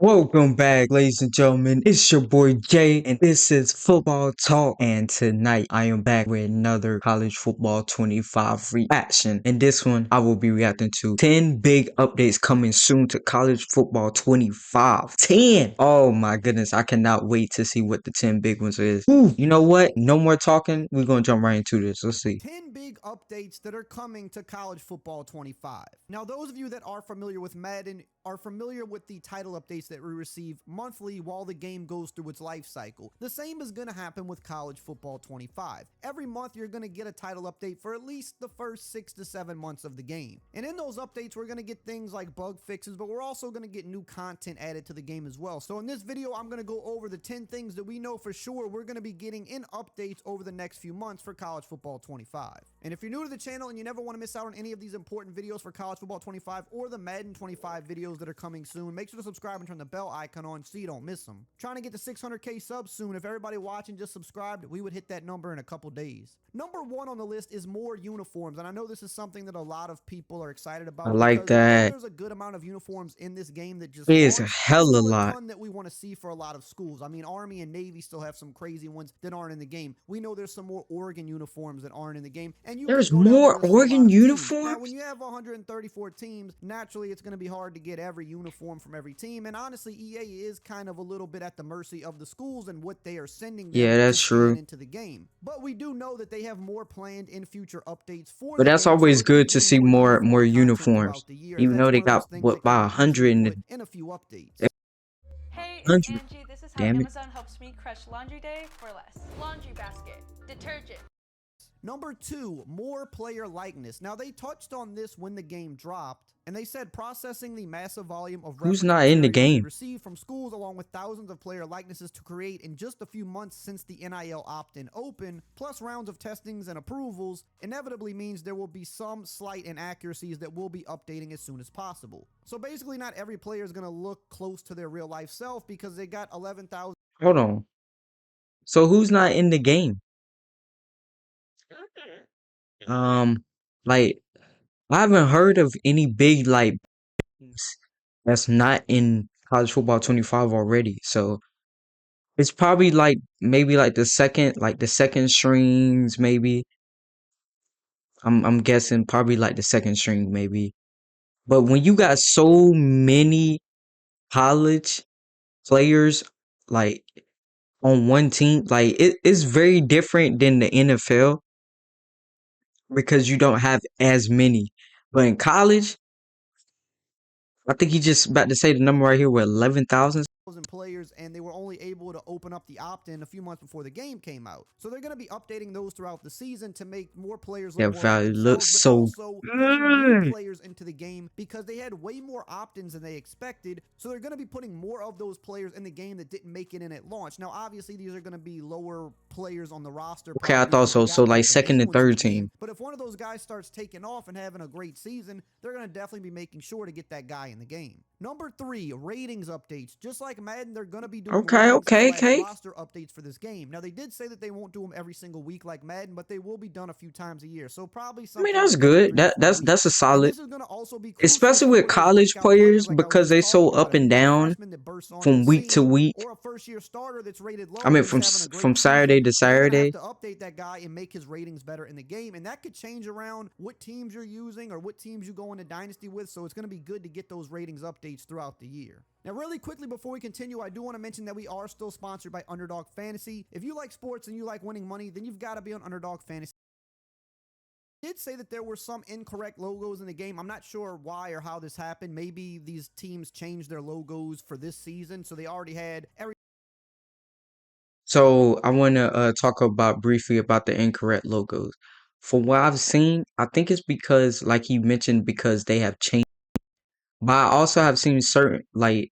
Welcome back, ladies and gentlemen. It's your boy Jay, and this is Football Talk. And tonight, I am back with another College Football 25 reaction. In this one, I will be reacting to 10 big updates coming soon to College Football 25. 10! Oh my goodness, I cannot wait to see what the 10 big ones is. Whew. You know what? No more talking. We're gonna jump right into this. Let's see. 10 big updates that are coming to College Football 25. Now, those of you that are familiar with Madden are familiar with the title updates that we receive monthly while the game goes through its life cycle. The same is going to happen with College Football 25. Every month, you're going to get a title update for at least the first 6 to 7 months of the game. And in those updates, we're going to get things like bug fixes, but we're also going to get new content added to the game as well. So in this video, I'm going to go over the 10 things that we know for sure we're going to be getting in updates over the next few months for College Football 25. And if you're new to the channel and you never want to miss out on any of these important videos for College Football 25 or the Madden 25 videos that are coming soon, make sure to subscribe and turn the bell icon on so you don't miss them. Trying to get to 600k subs soon. If everybody watching just subscribed, we would hit that number in a couple days. Number 1 on the list is more uniforms, and I know this is something that a lot of people are excited I about like because although that. there's a good amount of uniforms in this game that just It is a aren't, there's hella still a lot. ton that we want to see for a lot of schools. I mean, Army and Navy still have some crazy ones that aren't in the game. We know there's some more Oregon uniforms that aren't in the game, and you could There's go down the more list with a lot Oregon of teams. Now, when uniforms? you have 134 teams, naturally it's going to be hard to get every uniform from every team, and honestly, EA is kind of a little bit at the mercy of the schools and what they are sending them Yeah, to that's scan true. into the game. But we do know that they have more planned in future updates for But the that's game, so always we're going to be good to getting see more more uniform content uniforms. throughout the year, as Even though that's they one of got those things what that can by be easily 100 and put in a few updates. Hey, it's 100. Angie. This is how Damn it. Amazon helps me crush laundry day for less. Laundry basket, detergent. Number 2, more player likeness. Now, they touched on this when the game dropped, and they said processing the massive volume of Who's reference not in the materials we game? received from schools along with thousands of player likenesses to create in just a few months since the NIL opt-in open, plus rounds of testings and approvals, inevitably means there will be some slight inaccuracies that we'll be updating as soon as possible. So basically, not every player is going to look close to their real-life self because they got 11,000 Hold on. So who's not in the game? Um, like I haven't heard of any big like things that's not in college football 25 already. So it's probably like maybe like the second strings maybe. I'm guessing probably like the second string maybe. But when you got so many college players like on one team, like it's very different than the NFL because you don't have as many. But in college, I think he just about to say the number right here with 11,000. players, and they were only able to open up the opt-in a few months before the game came out. So they're going to be updating those throughout the season to make more players look That more like value looks themselves, but so also putting new good. players into the game because they had way more opt-ins than they expected. So they're going to be putting more of those players in the game that didn't make it in at launch. Now, obviously, these are going to be lower players on the roster. Okay, I thought Because so. they So got like all the second day and ones in the third team. game. But if one of those guys starts taking off and having a great season, they're going to definitely be making sure to get that guy in the game. Number 3, ratings updates. Just like Madden, they're going to be doing Okay, ratings okay, slash okay. roster updates for this game. Now, they did say that they won't do them every single week like Madden, but they will be done a few times a year. So probably I mean something that's like every good. 3 to 4 That's a weeks. And solid, this is going to also be crucial especially for with those college breakout players players like I was because just they so talking up about. A and new down freshman that bursts onto from the week to scene, week. or a first-year starter that's rated I low mean who's having a from great Saturday season. to They're going to have Saturday. to update that guy and make his ratings better in the game, and that could change around what teams you're using or what teams you go into Dynasty with, so it's going to be good to get those ratings updates throughout the year. Now, really quickly before we continue, I do want to mention that we are still sponsored by Underdog Fantasy. If you like sports and you like winning money, then you've got to be on Underdog Fantasy. Did say that there were some incorrect logos in the game. I'm not sure why or how this happened. Maybe these teams changed their logos for this season, so they already had every. So I want to talk about briefly about the incorrect logos. For what I've seen, I think it's because, like you mentioned, because they have changed. But I also have seen certain like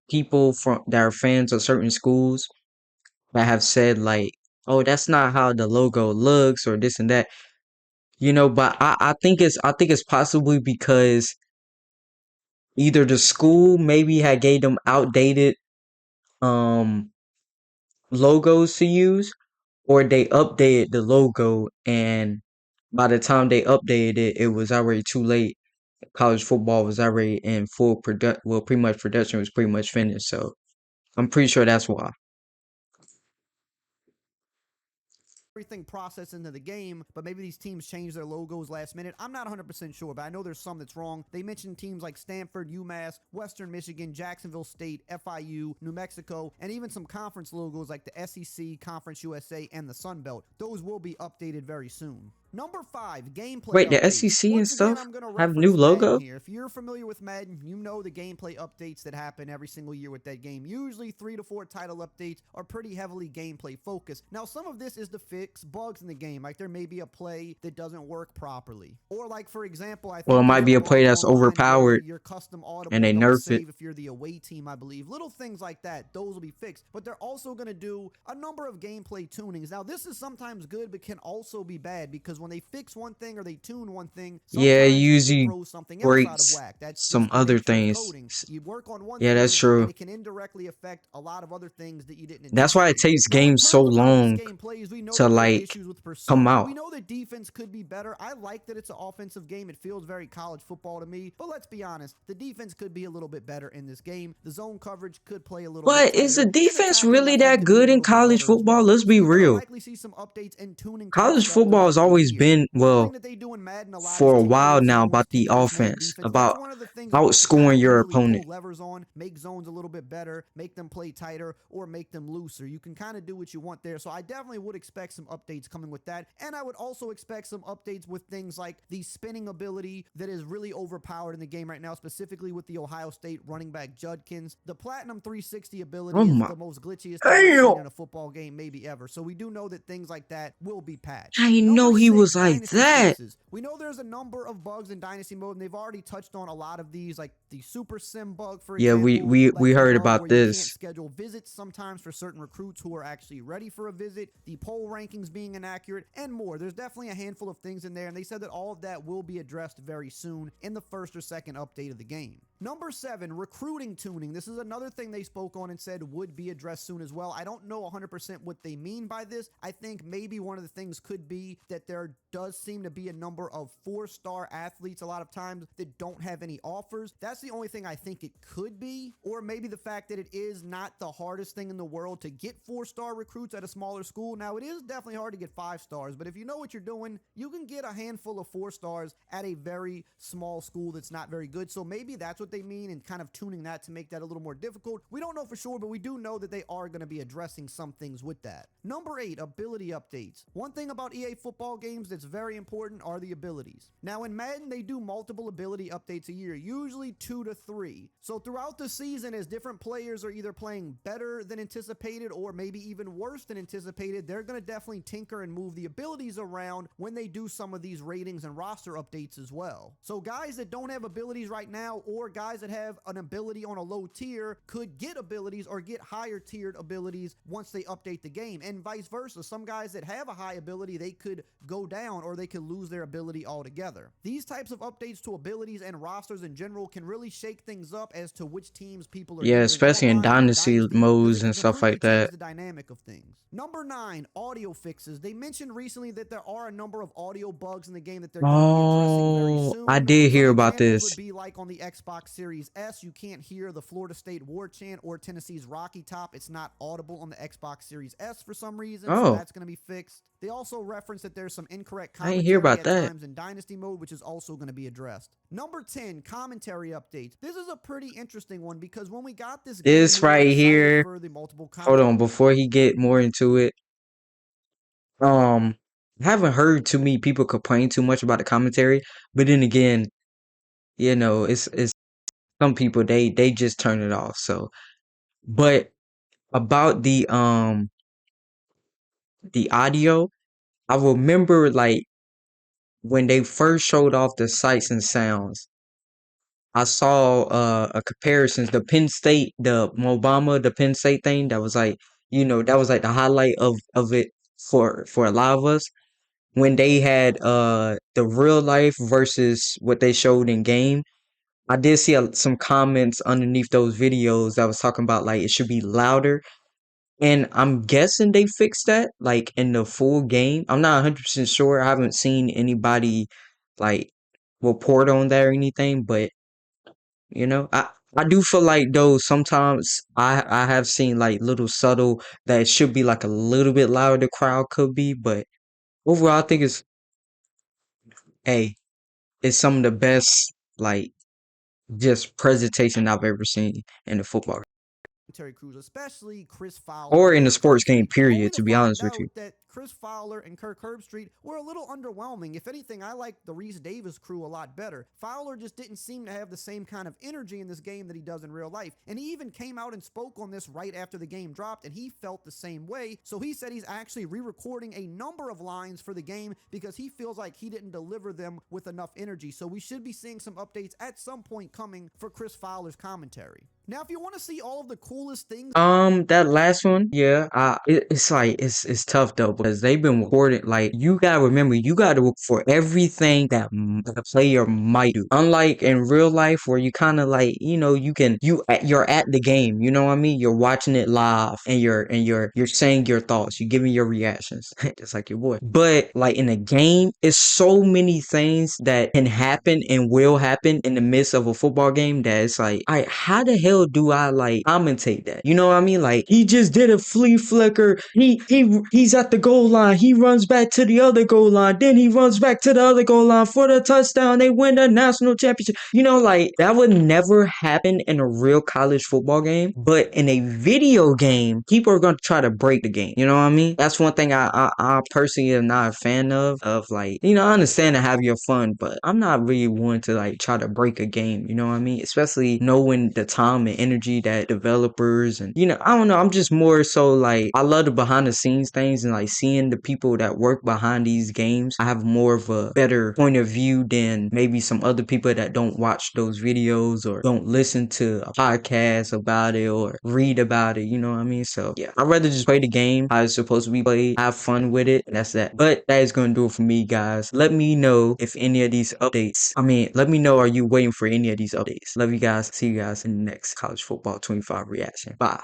people from that are fans of certain schools that have said like, "Oh, that's not how the logo looks," or this and that. But I think it's possibly because either the school maybe had gave them outdated um logos to use, or they updated the logo and by the time they updated it, it was already too late. college football was already in full pretty much production was pretty much finished. So I'm pretty sure that's why. Everything processed into the game, but maybe these teams change their logos last minute. I'm not 100% sure, but I know there's some that's wrong. They mentioned teams like Stanford, UMass, Western Michigan, Jacksonville State, FIU, New Mexico, and even some conference logos like the SEC, Conference USA, and the Sun Belt. Those will be updated very soon. Number 5, gameplay Wait, the updates. SEC and Once again, stuff I'm going to have new reference Madden logo? here. If you're familiar with Madden, you know the gameplay updates that happen every single year with that game. Usually 3 to 4 title updates are pretty heavily gameplay focused. Now, some of this is to fix bugs in the game, like there may be a play that doesn't work properly. Or like, for example, I Or it think might there's be a a play bug that's online where overpowered your custom and they audibles don't nerf it. save if you're the away team, I believe. Little things like that, those will be fixed. But they're also going to do a number of gameplay tunings. Now, this is sometimes good, but can also be bad because when they fix one thing or they tune one thing, Yeah, it sometimes it usually throws something else out of breaks whack. That's some just the other nature of things. coding. You work on one Yeah, that's thing, true. and it can indirectly affect a lot of other things that you didn't That's why it anticipate. takes Now, in games so terms of release long game plays, we know to that there are like issues with come pursuit. out. We know that defense could be better. I like that it's an offensive game. It feels very college football to me. But let's be honest, the defense could be a little bit better in this game. The zone coverage could play a little bit But is tighter. the And defense attacking, really I'd like that to be a good in little bit college better as football? well. Let's So be you're going to real. likely see some updates and tuning type College stuff football throughout has the always year. been, One thing well, that they do in Madden a lot is for a tinker while with now zones, about the tinker with man offense, defense. about That's one of the things that they can kind outscoring of your easily pull opponent. levers on, make zones a little bit better, make them play tighter, or make them looser. You can kind of do what you want there. So I definitely would expect some updates coming with that. And I would also expect some updates with things like the spinning ability that is really overpowered in the game right now, specifically with the Ohio State running back Judkins. The Platinum 360 ability Oh is my the most glitchiest thing I've damn! seen in a football game maybe ever. So we do know that things like that will be patched. I didn't Number know he was 6, like Dynasty that. fixes. We know there's a number of bugs in Dynasty mode, and they've already touched on a lot of these, like the Super Sim bug, for Yeah, example, we like the heard bug about where you can't this. schedule visits sometimes for certain recruits who are actually ready for a visit, the poll rankings being inaccurate, and more. There's definitely a handful of things in there, and they said that all of that will be addressed very soon in the first or second update of the game. Number 7, recruiting tuning. This is another thing they spoke on and said would be addressed soon as well. I don't know 100% what they mean by this. I think maybe one of the things could be that there does seem to be a number of 4-star athletes a lot of times that don't have any offers. That's the only thing I think it could be. Or maybe the fact that it is not the hardest thing in the world to get 4-star recruits at a smaller school. Now, it is definitely hard to get 5 stars, but if you know what you're doing, you can get a handful of 4 stars at a very small school that's not very good. So maybe that's what they mean and kind of tuning that to make that a little more difficult. We don't know for sure, but we do know that they are going to be addressing some things with that. Number 8, ability updates. One thing about EA football games that's very important are the abilities. Now in Madden, they do multiple ability updates a year, usually 2 to 3. So throughout the season, as different players are either playing better than anticipated or maybe even worse than anticipated, they're going to definitely tinker and move the abilities around when they do some of these ratings and roster updates as well. So guys that don't have abilities right now, or guys that have an ability on a low tier, could get abilities or get higher tiered abilities once they update the game, and vice versa. Some guys that have a high ability, they could go down or they could lose their ability altogether. These types of updates to abilities and rosters in general can really shake things up as to which teams people are Yeah, using especially in online or dynasty dynasty, because modes it can and stuff completely like that. change the dynamic of things. Number 9, audio fixes. They mentioned recently that there are a number of audio bugs in the game that they're going to be addressing very Oh, soon. I did hear Some about examples this. would be like on the Xbox Series S, you can't hear the Florida State War Chant or Tennessee's Rocky Top. It's not audible on the Xbox Series S for some reason, so Oh, that's going to be fixed. They also reference that there's some incorrect I didn't hear commentary about at that. times in Dynasty mode, which is also going to be addressed. Number 10, commentary updates. This is a pretty interesting one because when we got this game, This we were right excited here. for the multiple Hold on, before he get more into it. I haven't heard too many people complain too much about the commentary, but then again, it's some people they just turn it off. So, but about the audio, I remember like when they first showed off the sights and sounds. I saw a comparisons, the Penn State, the Obama, the Penn State thing. That was like, that was like the highlight of it for a lot of us when they had the real life versus what they showed in game. I did see some comments underneath those videos that was talking about like it should be louder, and I'm guessing they fixed that like in the full game. I'm not 100% sure. I haven't seen anybody like report on that or anything, but I do feel like though sometimes I have seen like little subtle that it should be like a little bit louder the crowd could be, but overall I think hey, it's some of the best like just presentation I've ever seen in the football Terry Crews, especially Chris Fowler or and in the Kirk sports game Herbstreit, only period, to to be find honest with you. out that Chris Fowler and Kirk Herbstreit were a little underwhelming. If anything, I like the Reese Davis crew a lot better. Fowler just didn't seem to have the same kind of energy in this game that he does in real life, and he even came out and spoke on this right after the game dropped, and he felt the same way. So he said he's actually re-recording a number of lines for the game because he feels like he didn't deliver them with enough energy. So we should be seeing some updates at some point coming for Chris Fowler's commentary. Now, if you want to see all of the coolest things, That last one, yeah, it's like it's tough though because they've been recording. Like you gotta remember, you gotta look for everything that the player might do. Unlike in real life, where you kind of like you're at the game. You know what I mean? You're watching it live, and you're saying your thoughts. You're giving your reactions, just like your boy. But like in a game, it's so many things that can happen and will happen in the midst of a football game that it's like, how the hell do I like commentate that? You know what I mean? Like he just did a flea flicker. He's at the goal line. He runs back to the other goal line. Then he runs back to the other goal line for the touchdown. They win the national championship. Like that would never happen in a real college football game. But in a video game, people are gonna try to break the game. You know what I mean? That's one thing I personally am not a fan of. Of like, I understand to have your fun, but I'm not really one to like try to break a game. You know what I mean? Especially knowing the time and energy that developers and I don't know. I'm just more so like I love the behind the scenes things and like seeing the people that work behind these games. I have more of a better point of view than maybe some other people that don't watch those videos or don't listen to a podcast about it or read about it. You know what I mean? So yeah, I'd rather just play the game how it's supposed to be played, have fun with it, and that's that. But that is gonna do it for me, guys. Let me know if any of these updates. Let me know, are you waiting for any of these updates? Love you guys. See you guys in the next college football 25 reaction. Bye.